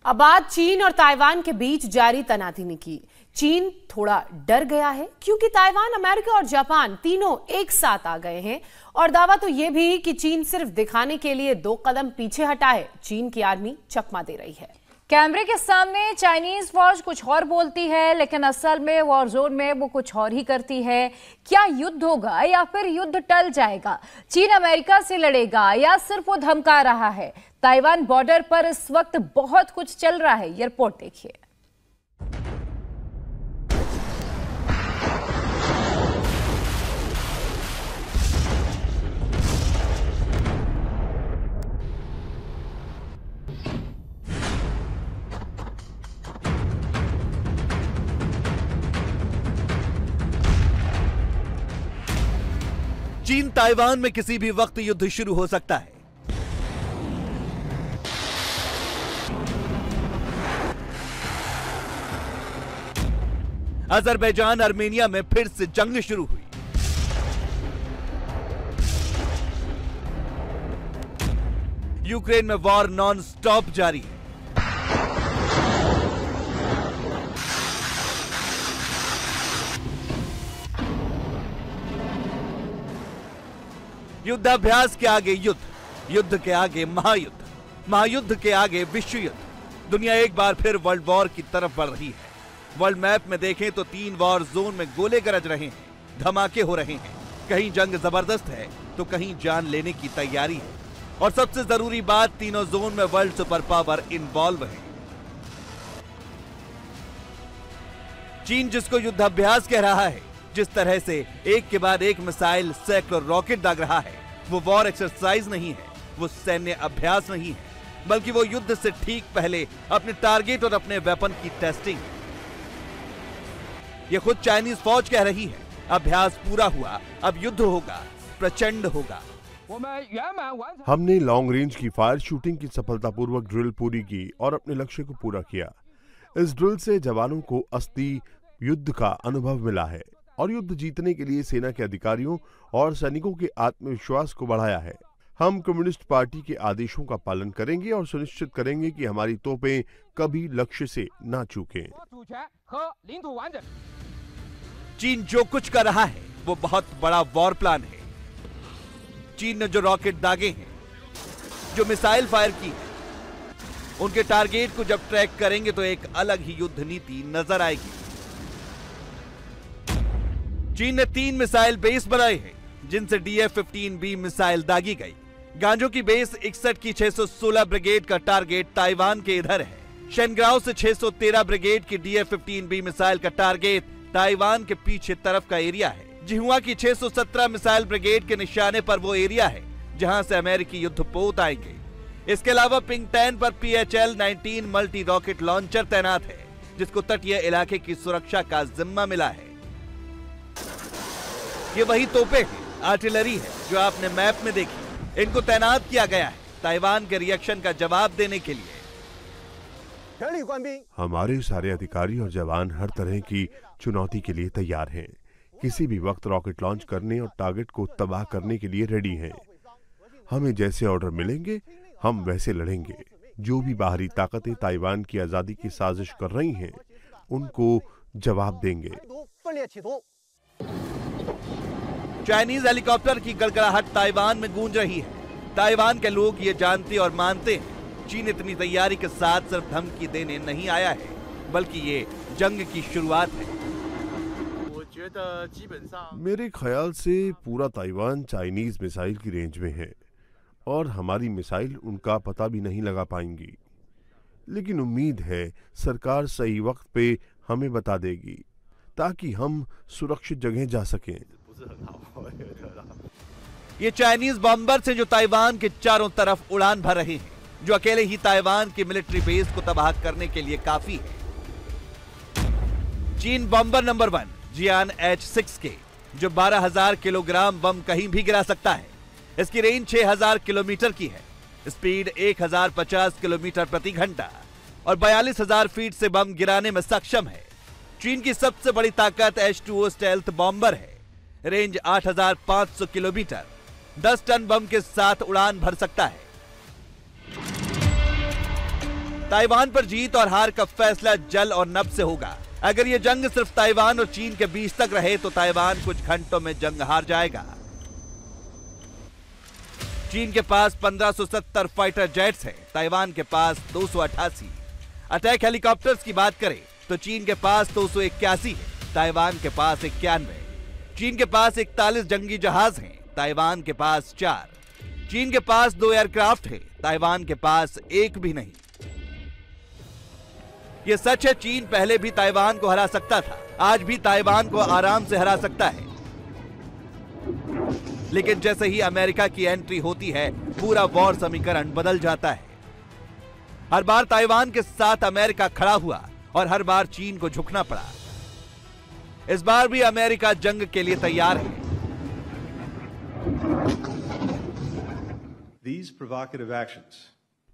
अब बात चीन और ताइवान के बीच जारी तनातनी की। चीन थोड़ा डर गया है क्योंकि ताइवान, अमेरिका और जापान तीनों एक साथ आ गए हैं और दावा तो यह भी कि चीन सिर्फ दिखाने के लिए 2 कदम पीछे हटा है। चीन की आर्मी चकमा दे रही है। कैमरे के सामने चाइनीज फौज कुछ और बोलती है, लेकिन असल में वॉर जोन में वो कुछ और ही करती है। क्या युद्ध होगा या फिर युद्ध टल जाएगा? चीन अमेरिका से लड़ेगा या सिर्फ वो धमका रहा है? ताइवान बॉर्डर पर इस वक्त बहुत कुछ चल रहा है, ये रिपोर्ट देखिए। चीन ताइवान में किसी भी वक्त युद्ध शुरू हो सकता है। अजरबैजान आर्मेनिया में फिर से जंग शुरू हुई। यूक्रेन में वॉर नॉन स्टॉप जारी है। युद्धाभ्यास के आगे युद्ध, युद्ध के आगे महायुद्ध, महायुद्ध के आगे विश्व युद्ध। दुनिया एक बार फिर वर्ल्ड वॉर की तरफ बढ़ रही है। वर्ल्ड मैप में देखें तो 3 वॉर जोन में गोले गरज रहे हैं, धमाके हो रहे हैं। कहीं जंग जबरदस्त है तो कहीं जान लेने की तैयारी है। और सबसे जरूरी बात, तीनों जोन में वर्ल्ड सुपर पावर इन्वॉल्व है। चीन जिसको युद्धाभ्यास कह रहा है, जिस तरह से एक के बाद एक मिसाइल, सैकड़ों रॉकेट दाग रहा है, वो वॉर एक्सरसाइज नहीं है, वो सैन्य अभ्यास नहीं है, बल्कि वो युद्ध से ठीक पहले अपने टारगेट और अपने वेपन की टेस्टिंग है। ये खुद चाइनीज फौज कह रही है, अभ्यास पूरा हुआ, अब युद्ध होगा, प्रचंड होगा। हमने लॉन्ग रेंज की फायर शूटिंग की सफलतापूर्वक ड्रिल पूरी की और अपने लक्ष्य को पूरा किया। इस ड्रिल से जवानों को असली युद्ध का अनुभव मिला है और युद्ध जीतने के लिए सेना के अधिकारियों और सैनिकों के आत्मविश्वास को बढ़ाया है। हम कम्युनिस्ट पार्टी के आदेशों का पालन करेंगे और सुनिश्चित करेंगे कि हमारी तोपें कभी लक्ष्य से ना चूकें। चीन जो कुछ कर रहा है वो बहुत बड़ा वॉर प्लान है। चीन ने जो रॉकेट दागे हैं, जो मिसाइल फायर की है, उनके टारगेट को जब ट्रैक करेंगे तो एक अलग ही युद्ध नीति नजर आएगी। चीन ने 3 मिसाइल बेस बनाए हैं जिनसे DF-15B मिसाइल दागी गई। गांजो की बेस 61 की 616 ब्रिगेड का टारगेट ताइवान के इधर है। शेनग्राओ से 613 ब्रिगेड की DF-15B मिसाइल का टारगेट ताइवान के पीछे तरफ का एरिया है। जिहुआ की 617 मिसाइल ब्रिगेड के निशाने पर वो एरिया है जहां से अमेरिकी युद्धपोत आएंगे। इसके अलावा पिंग 10 पर PHL-19 मल्टी रॉकेट लॉन्चर तैनात है, जिसको तटीय इलाके की सुरक्षा का जिम्मा मिला है। ये वही तोपे हैं, आर्टिलरी है जो आपने मैप में देखी। इनको तैनात किया गया है ताइवान के रिएक्शन का जवाब देने के लिए। हमारे सारे अधिकारी और जवान हर तरह की चुनौती के लिए तैयार हैं। किसी भी वक्त रॉकेट लॉन्च करने और टारगेट को तबाह करने के लिए रेडी हैं। हमें जैसे ऑर्डर मिलेंगे हम वैसे लड़ेंगे। जो भी बाहरी ताकतें ताइवान की आजादी की साजिश कर रही हैं, उनको जवाब देंगे। चाइनीज हेलीकॉप्टर की गड़गड़ाहट ताइवान में गूंज रही है। ताइवान के लोग ये जानते और मानते हैं, चीन इतनी तैयारी के साथ सिर्फ धमकी देने नहीं आया है, बल्कि ये जंग की शुरुआत है। मेरे ख्याल से पूरा ताइवान चाइनीज मिसाइल की रेंज में है और हमारी मिसाइल उनका पता भी नहीं लगा पाएंगी। लेकिन उम्मीद है सरकार सही वक्त पे हमें बता देगी ताकि हम सुरक्षित जगह जा सकें। ये चाइनीज बॉम्बर जो ताइवान के चारों तरफ उड़ान भर रहे हैं, जो अकेले ही ताइवान की मिलिट्री बेस को तबाह करने के लिए काफी है। चीन बॉम्बर नंबर 1 जियान H-6 के, जो 12,000 किलोग्राम बम कहीं भी गिरा सकता है। इसकी रेंज 6,000 किलोमीटर की है, स्पीड 1,050 किलोमीटर प्रति घंटा और 42,000 फीट से बम गिराने में सक्षम है। चीन की सबसे बड़ी ताकत H-2O स्टेल्थ बॉम्बर है, रेंज 8,500 किलोमीटर, 10 टन बम के साथ उड़ान भर सकता है। ताइवान पर जीत और हार का फैसला जल और नभ से होगा। अगर ये जंग सिर्फ ताइवान और चीन के बीच तक रहे तो ताइवान कुछ घंटों में जंग हार जाएगा। चीन के पास 1570 फाइटर जेट्स हैं, ताइवान के पास 288। अटैक हेलीकॉप्टर्स की बात करें तो चीन के पास 281 है, ताइवान के पास 91। चीन के पास 41 जंगी जहाज हैं, ताइवान के पास 4। चीन के पास 2 एयरक्राफ्ट हैं, ताइवान के पास 1 भी नहीं। ये सच है, चीन पहले भी ताइवान को हरा सकता था, आज भी ताइवान को आराम से हरा सकता है। लेकिन जैसे ही अमेरिका की एंट्री होती है, पूरा वॉर समीकरण बदल जाता है। हर बार ताइवान के साथ अमेरिका खड़ा हुआ और हर बार चीन को झुकना पड़ा। इस बार भी अमेरिका जंग के लिए तैयार है। These provocative actions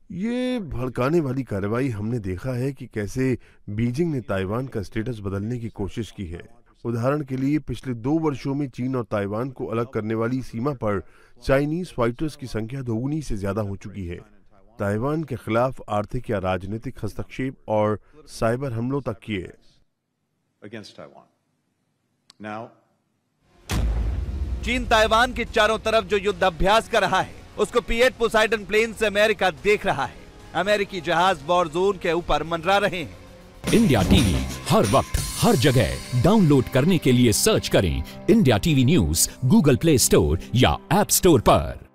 ये भड़काने वाली कार्रवाई हमने देखा है कि कैसे बीजिंग ने ताइवान का स्टेटस बदलने की कोशिश की है। उदाहरण के लिए पिछले 2 वर्षों में चीन और ताइवान को अलग करने वाली सीमा पर चाइनीज फाइटर्स की संख्या दोगुनी से ज्यादा हो चुकी है। ताइवान के खिलाफ आर्थिक या राजनीतिक हस्तक्षेप और साइबर हमलों तक किए। against Taiwan. Now, चीन ताइवान के चारों तरफ जो युद्ध अभ्यास कर रहा है उसको P-8 पोसाइडन प्लेन से अमेरिका देख रहा है। अमेरिकी जहाज वॉर जोन के ऊपर मंडरा रहे हैं। इंडिया टीवी हर वक्त हर जगह डाउनलोड करने के लिए सर्च करें India TV news Google play store या ऐप स्टोर पर।